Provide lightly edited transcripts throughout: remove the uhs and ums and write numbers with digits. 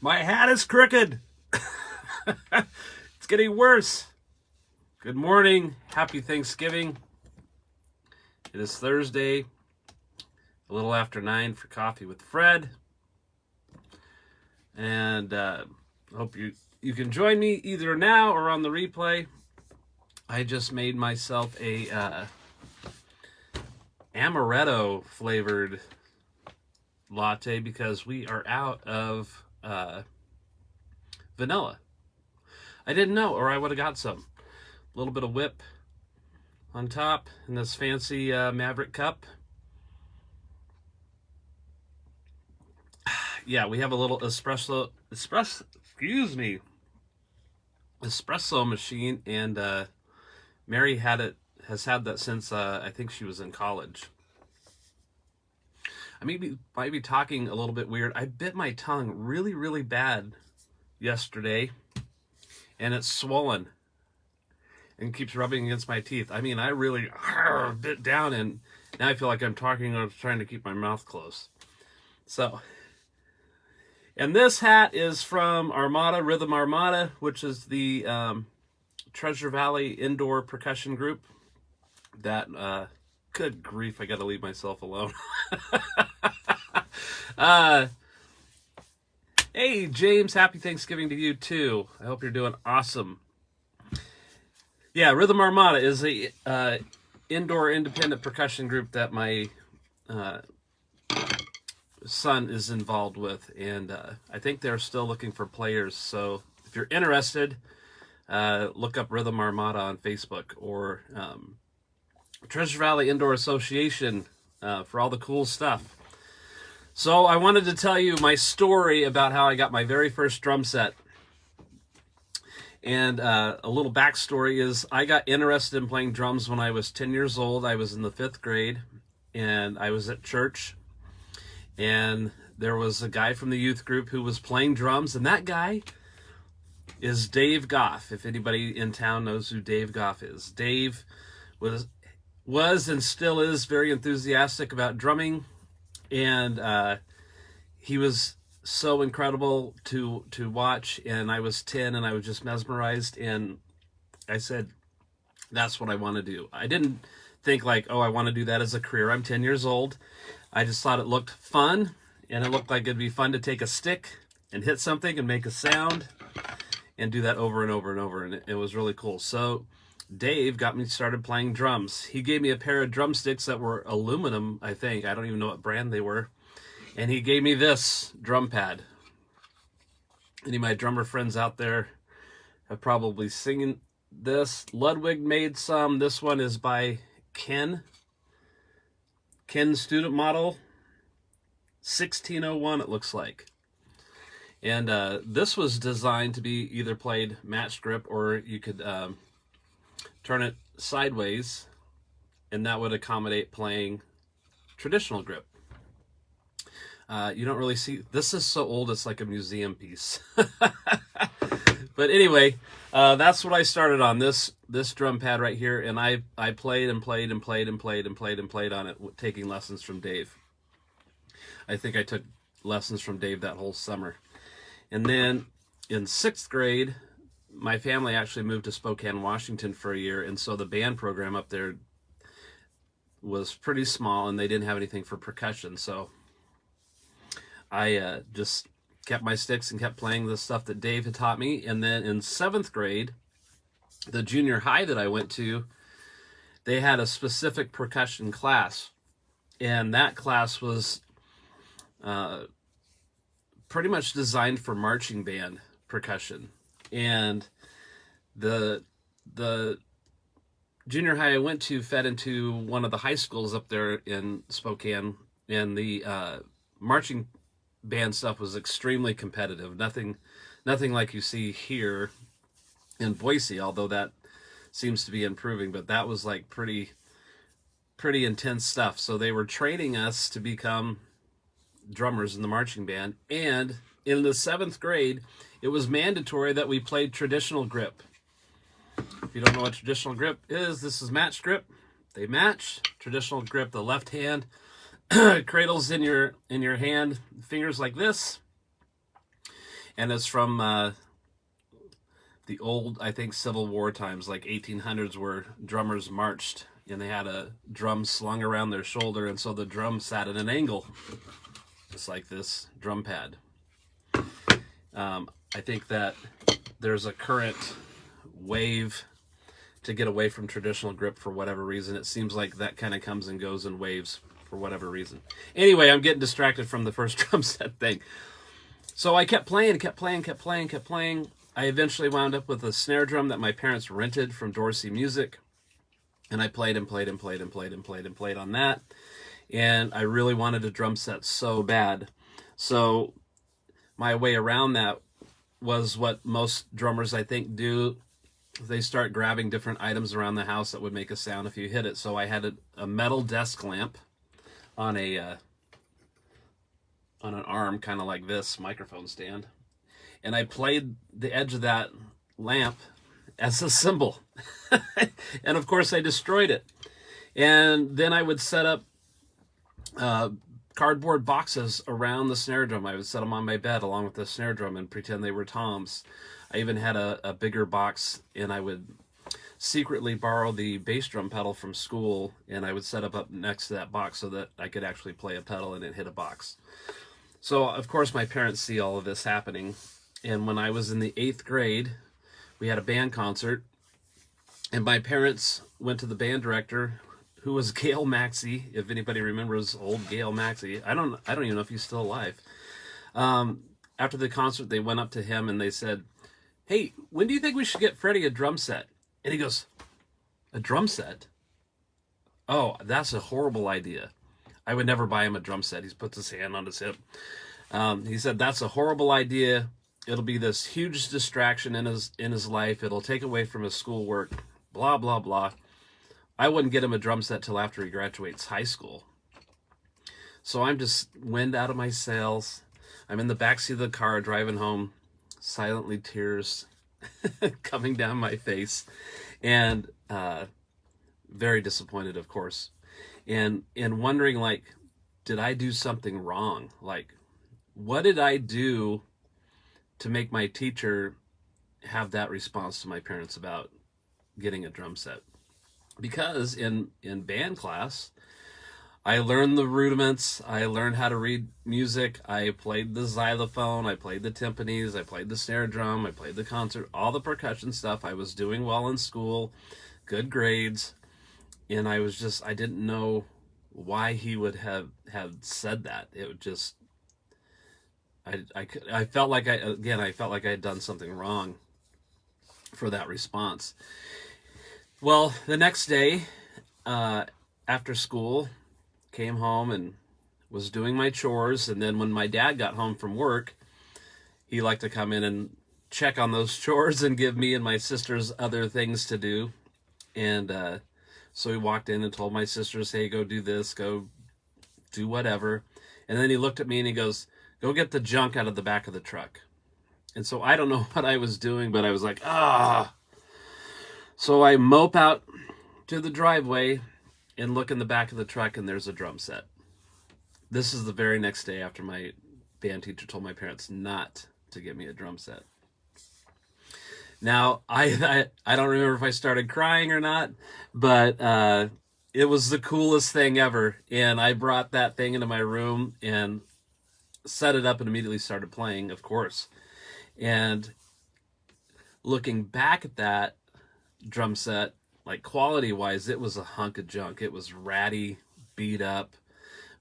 My hat is crooked. It's getting worse. Good morning. Happy Thanksgiving. It is Thursday, a little after 9 for Coffee with Fred. And I hope you can join me either now or on the replay. I just made myself a amaretto flavored latte because we are out of vanilla. I didn't know, or I would have got some. A little bit of whip on top in this fancy Maverick cup. Yeah, we have a little espresso machine, and Mary has had that since I think she was in college. I might be talking a little bit weird. I bit my tongue really, really bad yesterday, and it's swollen and keeps rubbing against my teeth. I mean, I really bit down, and now I feel like I'm talking or trying to keep my mouth closed. So, and this hat is from Rhythm Armada, which is the Treasure Valley indoor percussion group that, good grief, I got to leave myself alone. Hey, James, happy Thanksgiving to you, too. I hope you're doing awesome. Yeah, Rhythm Armada is a indoor independent percussion group that my son is involved with, and I think they're still looking for players. So if you're interested, look up Rhythm Armada on Facebook or Treasure Valley Indoor Association for all the cool stuff. So I wanted to tell you my story about how I got my very first drum set. And a little backstory is I got interested in playing drums when I was 10 years old. I was in the 5th grade, and I was at church. And there was a guy from the youth group who was playing drums, and that guy is Dave Goff. If anybody in town knows who Dave Goff is. Dave was and still is very enthusiastic about drumming, and he was so incredible to watch, and I was 10 and I was just mesmerized, and I said, that's what I want to do. I didn't think like, oh, I want to do that as a career. I'm 10 years old. I just thought it looked fun, and it looked like it'd be fun to take a stick and hit something and make a sound and do that over and over and over, and it was really cool. So Dave got me started playing drums. He gave me a pair of drumsticks that were aluminum, I think. I don't even know what brand they were. And he gave me this drum pad. Any of my drummer friends out there have probably seen this. Ludwig made some. This one is by Ken student model. 1601 it looks like. And this was designed to be either played match grip, or you could turn it sideways, and that would accommodate playing traditional grip. You don't really see, this is so old it's like a museum piece. But anyway, that's what I started on, this drum pad right here, and I played and played and played and played and played and played on it, taking lessons from Dave. I think I took lessons from Dave that whole summer. And then in 6th grade, my family actually moved to Spokane, Washington for a year, and so the band program up there was pretty small, and they didn't have anything for percussion, so I just kept my sticks and kept playing the stuff that Dave had taught me. And then in 7th grade, the junior high that I went to, they had a specific percussion class, and that class was pretty much designed for marching band percussion. And the junior high I went to fed into one of the high schools up there in Spokane, and the marching band stuff was extremely competitive. Nothing like you see here in Boise, although that seems to be improving, but that was like pretty intense stuff. So they were training us to become drummers in the marching band, and in the 7th grade, it was mandatory that we played traditional grip. If you don't know what traditional grip is, this is match grip. They match. Traditional grip, the left hand cradles in your hand, fingers like this, and it's from the old, I think, Civil War times, like 1800s, where drummers marched and they had a drum slung around their shoulder, and so the drum sat at an angle, just like this drum pad. I think that there's a current wave to get away from traditional grip for whatever reason. It seems like that kind of comes and goes in waves for whatever reason. Anyway, I'm getting distracted from the first drum set thing. So I kept playing. I eventually wound up with a snare drum that my parents rented from Dorsey Music. And I played on that. And I really wanted a drum set so bad. So my way around that was what most drummers, I think, do. They start grabbing different items around the house that would make a sound if you hit it. So I had a metal desk lamp on an arm, kind of like this microphone stand. And I played the edge of that lamp as a cymbal. And of course I destroyed it. And then I would set up cardboard boxes around the snare drum. I would set them on my bed along with the snare drum and pretend they were toms. I even had a bigger box, and I would secretly borrow the bass drum pedal from school, and I would set up next to that box so that I could actually play a pedal and it hit a box. So of course my parents see all of this happening. And when I was in the 8th grade, we had a band concert, and my parents went to the band director, who was Gail Maxey. If anybody remembers old Gail Maxey, I don't even know if he's still alive. After the concert, they went up to him and they said, "Hey, when do you think we should get Freddie a drum set?" And he goes, "A drum set? Oh, that's a horrible idea. I would never buy him a drum set." He puts his hand on his hip. He said, "That's a horrible idea. It'll be this huge distraction in his life. It'll take away from his schoolwork, blah, blah, blah. I wouldn't get him a drum set till after he graduates high school." So I'm just wind out of my sails. I'm in the backseat of the car driving home, silently tears coming down my face, and very disappointed, of course, and wondering, like, did I do something wrong? Like, what did I do to make my teacher have that response to my parents about getting a drum set? Because in band class, I learned the rudiments. I learned how to read music. I played the xylophone. I played the timpanis. I played the snare drum. I played the concert, all the percussion stuff. I was doing well in school, good grades. And I didn't know why he would have said that. It would just, I felt like I felt like I had done something wrong for that response. Well, the next day, after school, came home and was doing my chores. And then when my dad got home from work, he liked to come in and check on those chores and give me and my sisters other things to do. And so he walked in and told my sisters, "Hey, go do this, go do whatever." And then he looked at me and he goes, "Go get the junk out of the back of the truck." And so I don't know what I was doing, but I was like, ah. So I mope out to the driveway and look in the back of the truck, and there's a drum set. This is the very next day after my band teacher told my parents not to get me a drum set. Now, I don't remember if I started crying or not, but it was the coolest thing ever. And I brought that thing into my room and set it up and immediately started playing, of course. And looking back at that drum set, like, quality wise, it was a hunk of junk. It was ratty, beat up.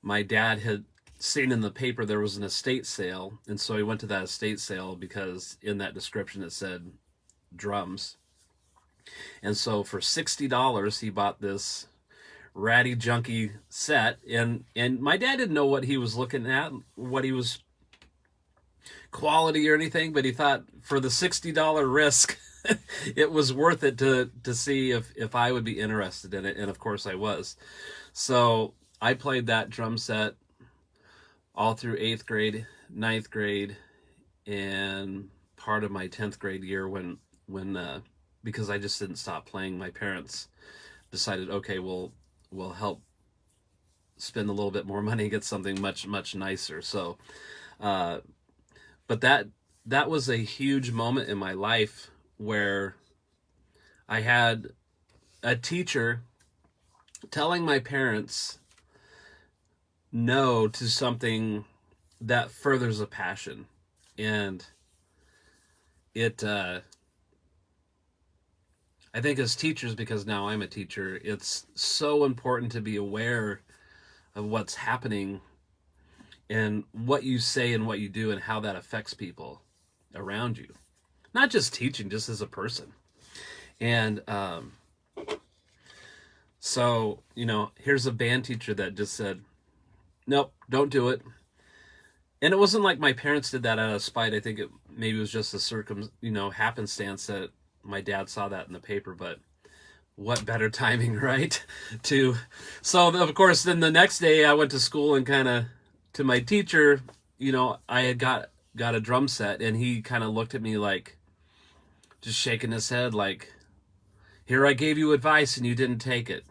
My dad had seen in the paper there was an estate sale, and so he went to that estate sale because in that description it said drums. And so for $60 he bought this ratty, junky set, and my dad didn't know what he was looking at, what he was quality or anything, but he thought for the $60 risk it was worth it to see if I would be interested in it. And of course I was. So I played that drum set all through 8th grade, 9th grade, and part of my 10th grade year when because I just didn't stop playing, my parents decided, okay, we'll help spend a little bit more money and get something much, much nicer. So, but that that was a huge moment in my life where I had a teacher telling my parents no to something that furthers a passion. And it, I think as teachers, because now I'm a teacher, it's so important to be aware of what's happening and what you say and what you do and how that affects people around you. Not just teaching, just as a person. And so, here's a band teacher that just said, nope, don't do it. And it wasn't like my parents did that out of spite. I think it maybe was just a happenstance that my dad saw that in the paper, but what better timing, right? So of course, then the next day I went to school and kind of to my teacher, I had got a drum set, and he kind of looked at me like, just shaking his head like, here I gave you advice and you didn't take it.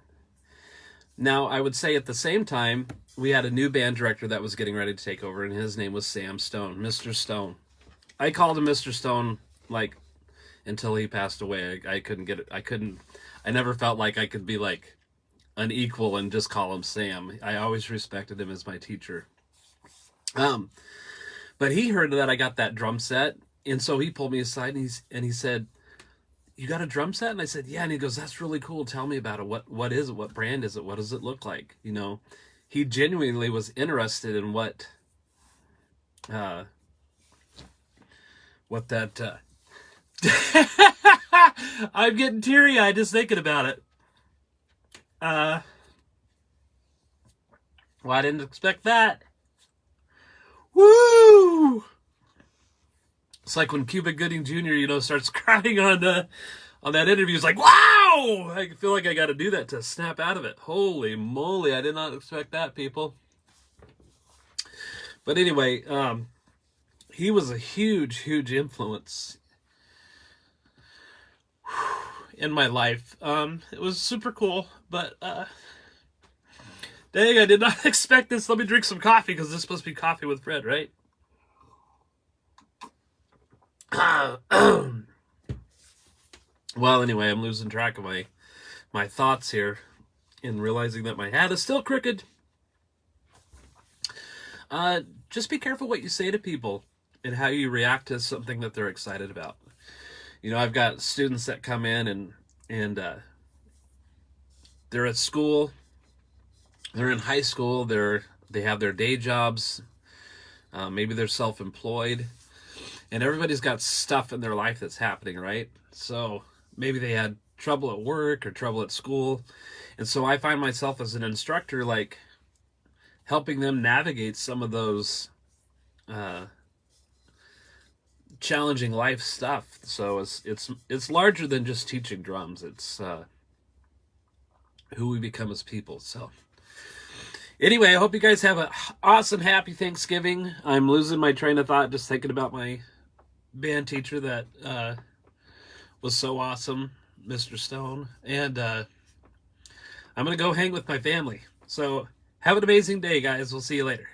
Now, I would say at the same time, we had a new band director that was getting ready to take over, and his name was Sam Stone, Mr. Stone. I called him Mr. Stone, like, until he passed away. I couldn't get it. I never felt like I could be like an equal and just call him Sam. I always respected him as my teacher. But he heard that I got that drum set, and so he pulled me aside and he said, you got a drum set? And I said, yeah. And he goes, that's really cool. Tell me about it. What is it? What brand is it? What does it look like? He genuinely was interested in what that, I'm getting teary-eyed just thinking about it. Well, I didn't expect that. Woo! It's like when Cuba Gooding Jr., starts crying on that interview. It's like, wow! I feel like I got to do that to snap out of it. Holy moly, I did not expect that, people. But anyway, he was a huge, huge influence in my life. It was super cool, but dang, I did not expect this. Let me drink some coffee, because this is supposed to be coffee with bread, right? Well, anyway, I'm losing track of my thoughts here and realizing that my hat is still crooked. Just be careful what you say to people and how you react to something that they're excited about. I've got students that come in and they're at school, they're in high school, they have their day jobs, maybe they're self-employed, and everybody's got stuff in their life that's happening, right? So maybe they had trouble at work or trouble at school, and so I find myself as an instructor, like, helping them navigate some of those challenging life stuff. So it's larger than just teaching drums. It's who we become as people. So anyway, I hope you guys have an awesome, happy Thanksgiving. I'm losing my train of thought just thinking about my band teacher that was so awesome, Mr. Stone. And I'm going to go hang with my family. So have an amazing day, guys. We'll see you later.